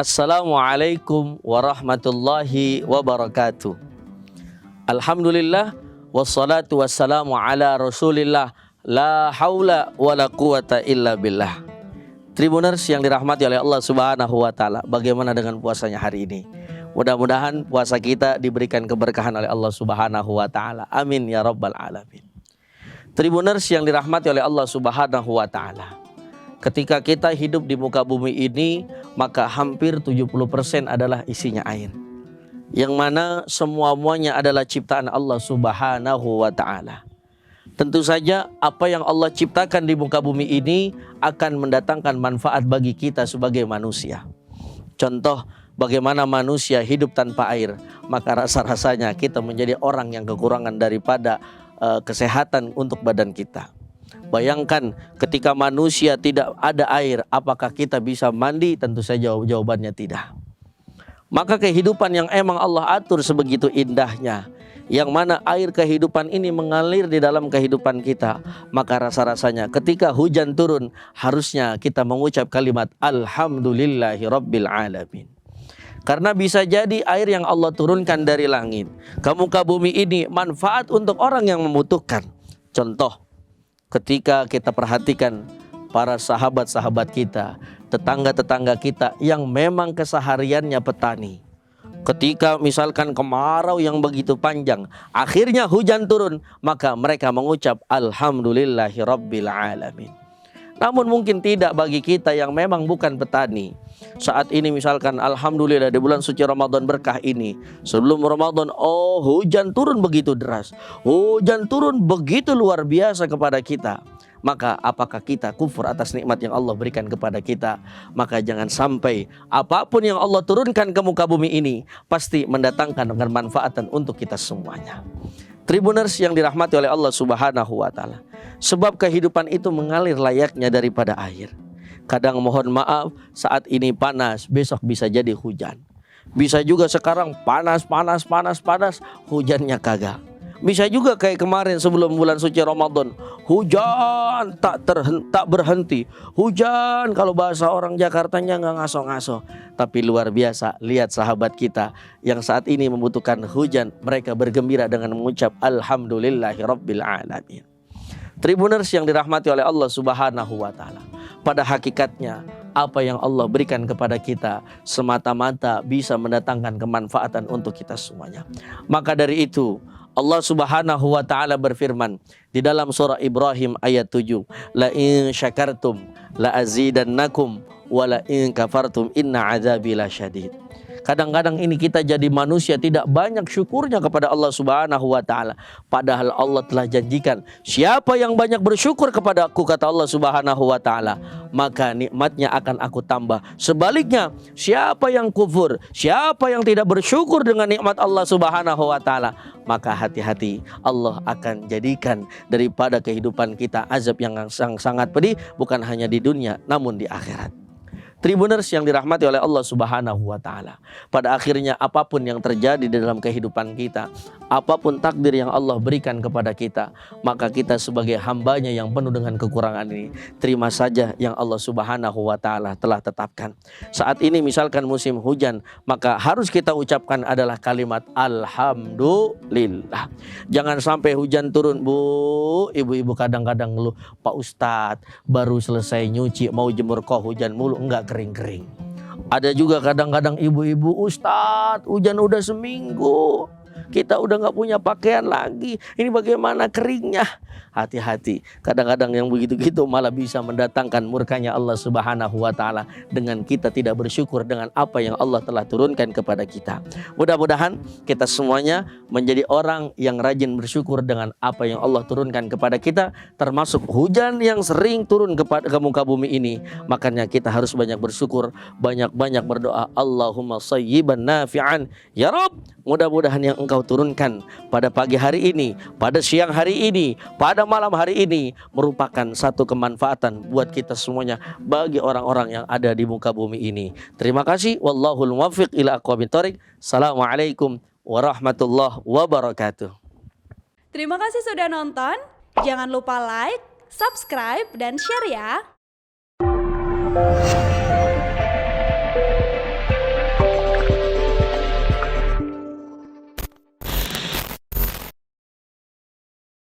Assalamualaikum warahmatullahi wabarakatuh. Alhamdulillah wassalatu wassalamu ala rasulillah, la haula wala quwata illa billah. Tribuners yang dirahmati oleh Allah Subhanahu wa taala, bagaimana dengan puasanya hari ini? Mudah-mudahan puasa kita diberikan keberkahan oleh Allah Subhanahu wa taala. Amin ya rabbal alamin. Tribuners yang dirahmati oleh Allah Subhanahu wa taala, ketika kita hidup di muka bumi ini, maka hampir 70% adalah isinya air, yang mana semuanya adalah ciptaan Allah Subhanahu wa ta'ala. Tentu saja apa yang Allah ciptakan di muka bumi ini akan mendatangkan manfaat bagi kita sebagai manusia. Contoh, bagaimana manusia hidup tanpa air, maka rasa-rasanya kita menjadi orang yang kekurangan daripada kesehatan untuk badan kita. Bayangkan ketika manusia tidak ada air, apakah kita bisa mandi? Tentu saja jawabannya tidak. Maka kehidupan yang emang Allah atur sebegitu indahnya, yang mana air kehidupan ini mengalir di dalam kehidupan kita, maka rasa-rasanya ketika hujan turun harusnya kita mengucap kalimat Alhamdulillahi Rabbil Alamin. Karena bisa jadi air yang Allah turunkan dari langit ke muka bumi ini manfaat untuk orang yang membutuhkan. Contoh, ketika kita perhatikan para sahabat-sahabat kita, tetangga-tetangga kita yang memang kesehariannya petani. Ketika misalkan kemarau yang begitu panjang, akhirnya hujan turun, maka mereka mengucap Alhamdulillahi Rabbil Alamin. Namun mungkin tidak bagi kita yang memang bukan petani. Saat ini misalkan alhamdulillah di bulan suci Ramadan berkah ini, sebelum Ramadan hujan turun begitu deras, hujan turun begitu luar biasa kepada kita. Maka apakah kita kufur atas nikmat yang Allah berikan kepada kita? Maka jangan sampai apapun yang Allah turunkan ke muka bumi ini pasti mendatangkan dengan manfaatan untuk kita semuanya. Tribuners yang dirahmati oleh Allah Subhanahu wa taala, sebab kehidupan itu mengalir layaknya daripada air. Kadang mohon maaf, saat ini panas, besok bisa jadi hujan. Bisa juga sekarang panas, hujannya kagak. Bisa juga kayak kemarin sebelum bulan suci Ramadan, hujan tak berhenti. Hujan kalau bahasa orang Jakartanya nggak ngaso-ngaso. Tapi luar biasa, lihat sahabat kita yang saat ini membutuhkan hujan, mereka bergembira dengan mengucap Alhamdulillahi Rabbil Alamin. Tribuners yang dirahmati oleh Allah Subhanahu wa taala, pada hakikatnya apa yang Allah berikan kepada kita semata-mata bisa mendatangkan kemanfaatan untuk kita semuanya. Maka dari itu Allah Subhanahu wa taala berfirman di dalam surah Ibrahim ayat 7, la in syakartum la azidannakum wa la in kafartum inna azabi lasyadid. Kadang-kadang ini kita jadi manusia tidak banyak syukurnya kepada Allah Subhanahu wa taala. Padahal Allah telah janjikan, siapa yang banyak bersyukur kepada aku, kata Allah Subhanahu wa taala, maka nikmatnya akan aku tambah. Sebaliknya, siapa yang kufur, siapa yang tidak bersyukur dengan nikmat Allah Subhanahu wa taala, maka hati-hati, Allah akan jadikan daripada kehidupan kita azab yang sangat pedih, bukan hanya di dunia namun di akhirat. Tribuners yang dirahmati oleh Allah Subhanahu wa taala, pada akhirnya apapun yang terjadi di dalam kehidupan kita, apapun takdir yang Allah berikan kepada kita, maka kita sebagai hambanya yang penuh dengan kekurangan ini, terima saja yang Allah Subhanahu wa taala telah tetapkan. Saat ini misalkan musim hujan, maka harus kita ucapkan adalah kalimat Alhamdulillah. Jangan sampai hujan turun, Bu, ibu-ibu kadang-kadang ngeluh, Pak Ustadz baru selesai nyuci mau jemur kok hujan mulu, enggak kering-kering. Ada juga kadang-kadang ibu-ibu, Ustadz hujan udah seminggu, kita udah nggak punya pakaian lagi, ini bagaimana keringnya? Hati-hati, kadang-kadang yang begitu-gitu malah bisa mendatangkan murkanya Allah Subhanahu wa taala dengan kita tidak bersyukur dengan apa yang Allah telah turunkan kepada kita. Mudah-mudahan kita semuanya menjadi orang yang rajin bersyukur dengan apa yang Allah turunkan kepada kita, termasuk hujan yang sering turun ke muka bumi ini. Makanya kita harus banyak bersyukur, banyak-banyak berdoa, Allahumma shayyiban nafi'an ya Rabb. Mudah-mudahan yang Engkau turunkan pada pagi hari ini, pada siang hari ini, pada malam hari ini merupakan satu kemanfaatan buat kita semuanya, bagi orang-orang yang ada di muka bumi ini. Terima kasih. Wallahul muwaffiq ila aqwamit thoriq. Assalamualaikum warahmatullahi wabarakatuh. Terima kasih sudah nonton. Jangan lupa like, subscribe, dan share ya.